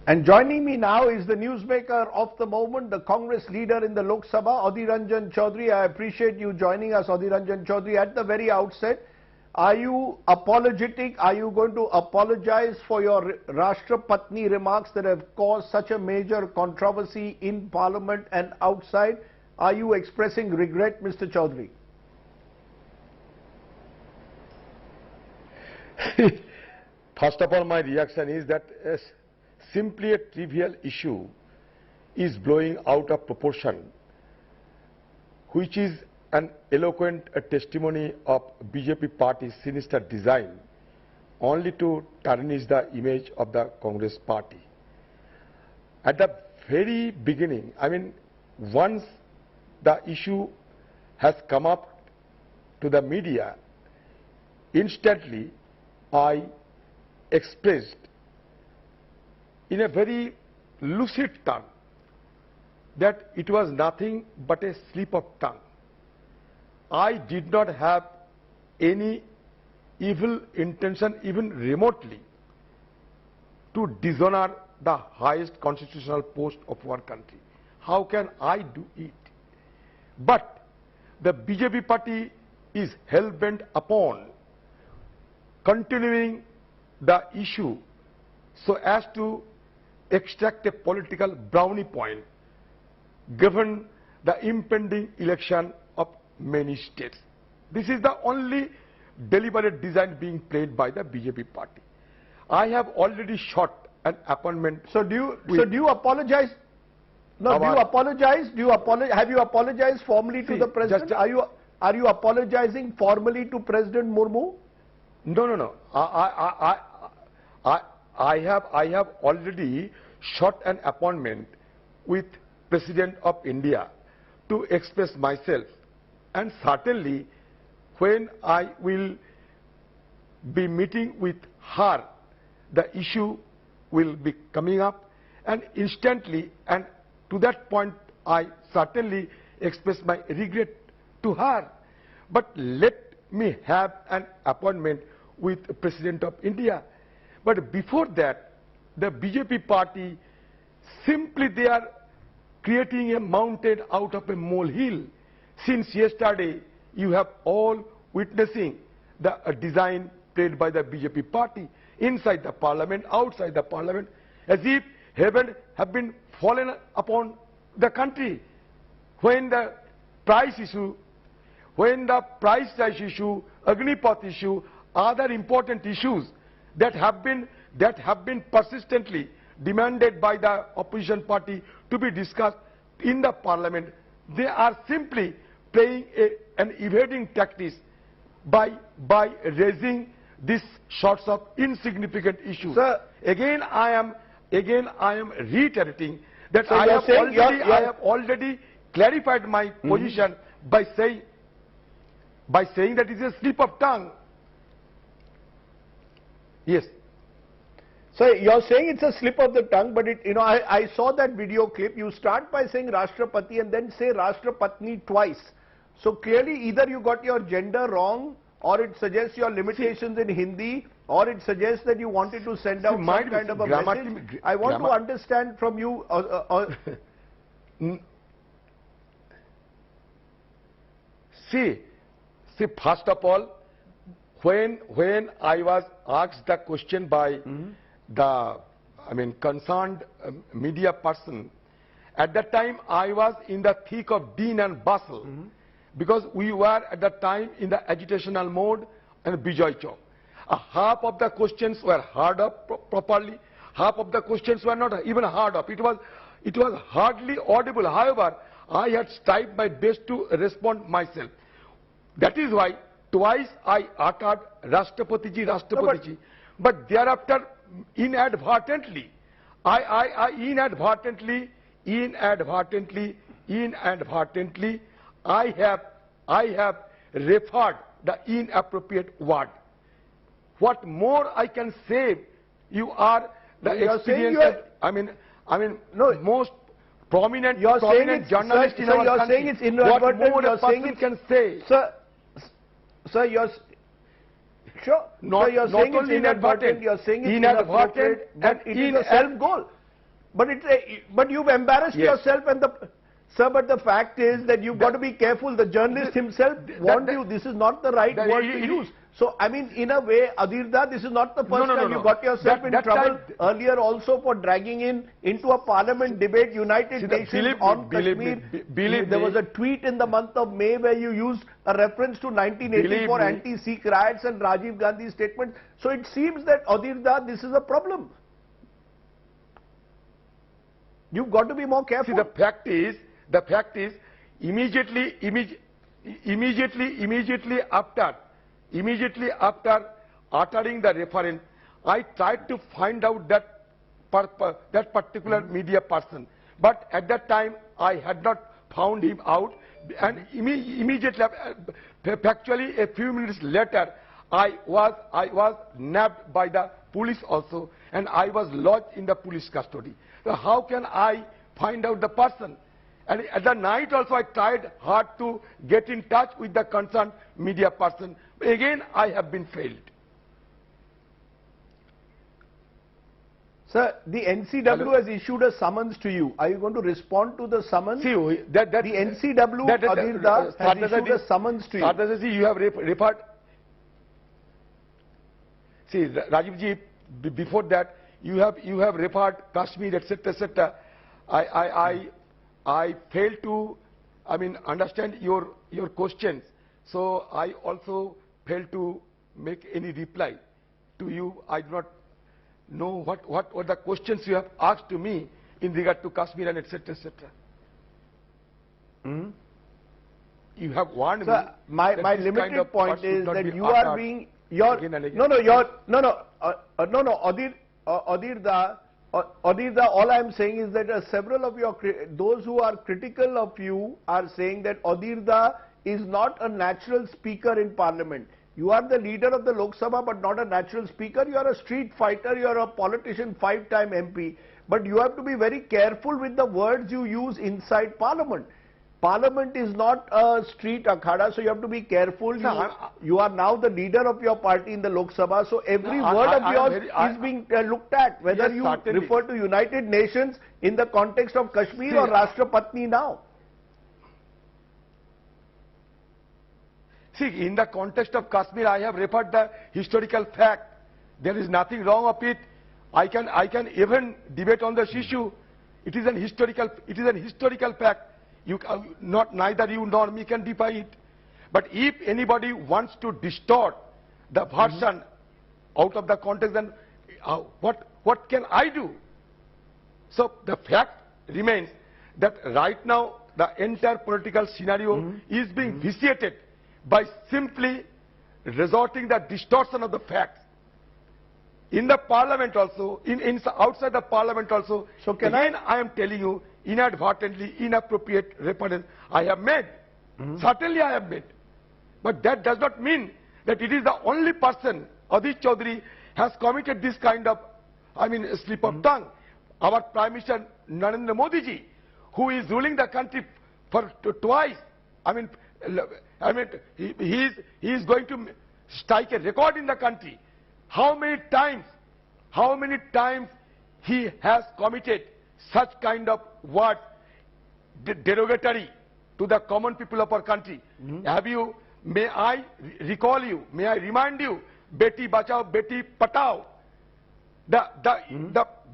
And joining me now is the newsmaker of the moment, the Congress leader in the Lok Sabha, Adhir Ranjan Chowdhury. I appreciate you joining us, Adhir Ranjan Chowdhury. At the very outset, are you apologetic? Are you going to apologize for your Rashtrapatni remarks that have caused such a major controversy in Parliament and outside? Are you expressing regret, Mr. Chowdhury? First of all, my reaction is that simply a trivial issue is blowing out of proportion, which is an eloquent testimony of BJP party's sinister design only to tarnish the image of the Congress party. At the very beginning, once the issue has come up to the media, instantly I expressed in a very lucid tongue that it was nothing but a slip of tongue. I did not have any evil intention, even remotely, to dishonor the highest constitutional post of our country. How can I do it? But the BJP party is hell-bent upon continuing the issue so as to extract a political brownie point given the impending election of many states. This is the only deliberate design being played by the BJP party. I have already shot an appointment. So do you apologize? No, do you apologize? Have you apologized formally to the president? Are you apologizing formally to President Murmu? No. I have already shot an appointment with President of India to express myself, and certainly when I will be meeting with her, the issue will be coming up, and instantly, and to that point I certainly express my regret to her. But let me have an appointment with the President of India. But before that, the BJP party, simply they are creating a mountain out of a molehill. Since yesterday, you have all witnessing the design played by the BJP party inside the parliament, outside the parliament, as if heaven have been fallen upon the country. When the price issue, Agnipath issue, other important issues that have been persistently demanded by the opposition party to be discussed in the parliament, they are simply playing an evading tactics by raising these sorts of insignificant issues. Sir, again I am reiterating that so I have already clarified my position by saying that it is a slip of tongue. Yes. So you're saying it's a slip of the tongue, but I saw that video clip. You start by saying Rashtrapati and then say Rashtrapatni twice. So clearly either you got your gender wrong, or it suggests your limitations in Hindi, or it suggests that you wanted to send out some kind of a message. I want to understand from you. See, first of all, when I was asked the question by the concerned media person, at that time I was in the thick of din and bustle, because we were at that time in the agitational mode and Bijoy Chowk. Half of the questions were heard up properly, half of the questions were not even heard up. It was hardly audible. However, I had strived my best to respond myself. That is why twice I uttered Rashtrapati ji, Rashtrapati ji. But thereafter, inadvertently, I have referred the inappropriate word. What more I can say? You are the experienced, most prominent journalist in our country. Saying it's inadvertent. What more a person can say? Sir, you're sure. Not you're saying only it's inadvertent. You're saying it's inadvertent, but it is a self-goal. but you've embarrassed Yes. yourself and the... Sir, but the fact is that you've got to be careful. The journalist himself warned you this is not the right word to use. So, I mean, in a way, Adhir Da, this is not the first time you got yourself in trouble. Earlier also for dragging into a parliament debate United Nations on Kashmir. There was a tweet in the month of May where you used a reference to 1984 anti-Sikh riots and Rajiv Gandhi's statement. So it seems that Adhir Da, this is a problem. You've got to be more careful. See, the fact is, immediately after uttering the reference, I tried to find out that particular media person. But at that time, I had not found him out. And immediately, factually, a few minutes later, I was nabbed by the police also, and I was lodged in the police custody. So how can I find out the person? And at the night also I tried hard to get in touch with the concerned media person. Again, I have been failed. Sir, the NCW has issued a summons to you. Are you going to respond to the summons? See, the NCW, Adhir Da, has issued a summons to you. Sardar, you have referred. See, Rajiv ji, before that, you have referred Kashmir, etc., etc. I failed to, understand your questions. So I also failed to make any reply to you. I do not know what were the questions you have asked to me in regard to Kashmir and etc., etc. You have warned me. My limited point is that you are being Adhir Da, all I am saying is that several of those who are critical of you are saying that Adhir Da is not a natural speaker in parliament. You are the leader of the Lok Sabha but not a natural speaker. You are a street fighter, you are a politician, 5-time MP. But you have to be very careful with the words you use inside parliament. Parliament is not a street akhada, so you have to be careful. You are now the leader of your party in the Lok Sabha, so every word of yours is being looked at, whether you refer to United Nations in the context of Kashmir or Rashtrapatni now. See, in the context of Kashmir, I have referred the historical fact. There is nothing wrong of it. I can even debate on this issue. It is an historical fact. Neither you nor me can defy it. But if anybody wants to distort the version out of the context, then what can I do? So the fact remains that right now the entire political scenario is being vitiated by simply resorting the distortion of the facts. In the parliament also, outside the parliament also, so I am telling you, inadvertently, inappropriate reference I have made. Certainly I have made. But that does not mean that it is the only person, Adhir Chowdhury, has committed this kind of, slip of tongue. Our Prime Minister Narendra Modi ji, who is ruling the country for twice, he is going to strike a record in the country. How many times he has committed such kind of word derogatory to the common people of our country? May I recall you, may I remind you, Beti Bachao, Beti Patao, the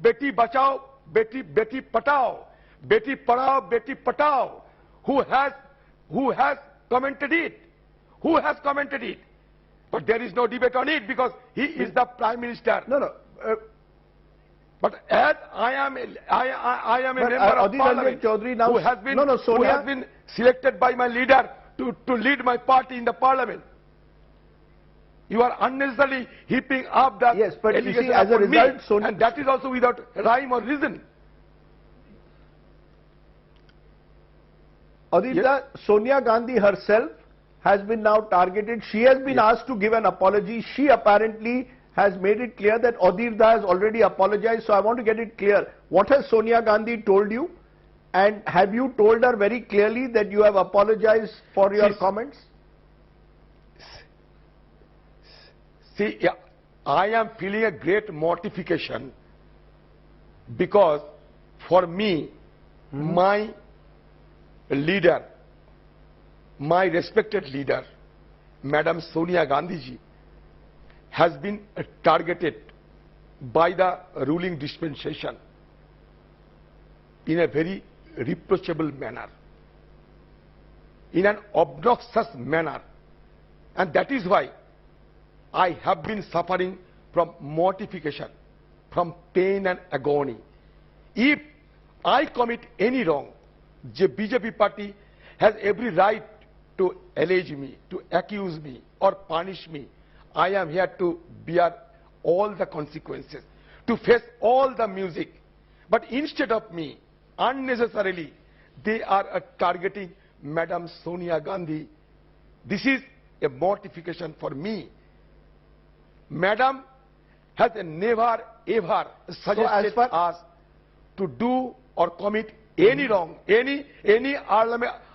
Beti Bachao, Beti Patao, Beti Padao, Beti Patao, who has commented it? Who has commented it? But there is no debate on it because he is the Prime Minister. But as I am a member of Parliament who has been selected by my leader to lead my party in the Parliament. You are unnecessarily heaping up the allegation upon me, and that is also without rhyme or reason. Adhir, Sonia Gandhi herself has been now targeted. She has been asked to give an apology. She apparently has made it clear that Adhir has already apologized. So I want to get it clear. What has Sonia Gandhi told you? And have you told her very clearly that you have apologized for your comments? See, I am feeling a great mortification because For me, my leader, my respected leader, Madam Sonia Gandhi ji, has been targeted by the ruling dispensation in a very reproachable manner, in an obnoxious manner, and that is why I have been suffering from mortification, from pain and agony. If I commit any wrong, the BJP party has every right to allege me, to accuse me or punish me. I am here to bear all the consequences, to face all the music. But instead of me, unnecessarily, they are targeting Madam Sonia Gandhi. This is a mortification for me. Madam has never ever suggested us to do or commit any wrong, any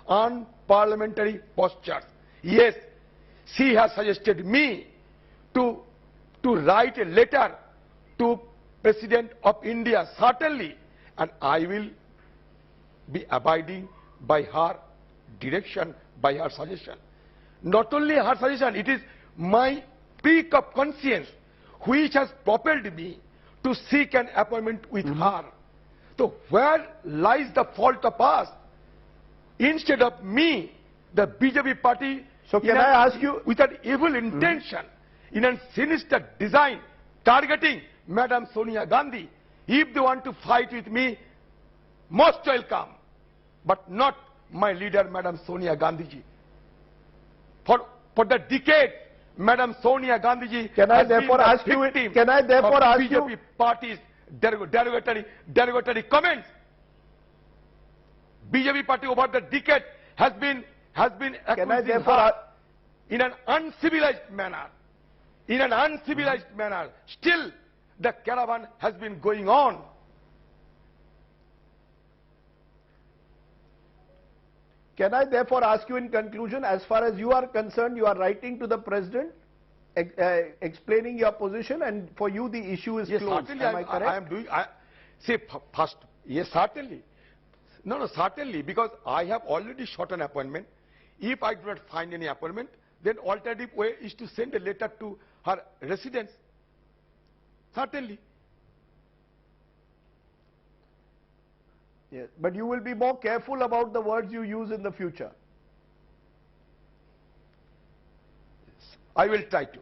unparliamentary postures. Yes, she has suggested me to write a letter to President of India, certainly, and I will be abiding by her direction, by her suggestion. Not only her suggestion, it is my pique of conscience which has propelled me to seek an appointment with her. So where lies the fault of us? Instead of me, the BJP party, so can I ask you, with an evil intention, in a sinister design, targeting Madam Sonia Gandhi. If they want to fight with me, most welcome, but not my leader, Madam Sonia Gandhi ji. For the decade, Madam Sonia Gandhi ji can I has therefore been ask the you? victim Can I therefore of ask you? BJP party's derogatory comments. BJP party over the decade has been accusing her in an uncivilized manner. In an uncivilized manner. Still, the caravan has been going on. Can I therefore ask you in conclusion, as far as you are concerned, you are writing to the President, explaining your position, and for you the issue is closed. Certainly, am I correct? I am doing, say first, yes, certainly. No, certainly, because I have already shot an appointment. If I do not find any appointment, then alternative way is to send a letter to her residence. Certainly. Yes, but you will be more careful about the words you use in the future. I will try to.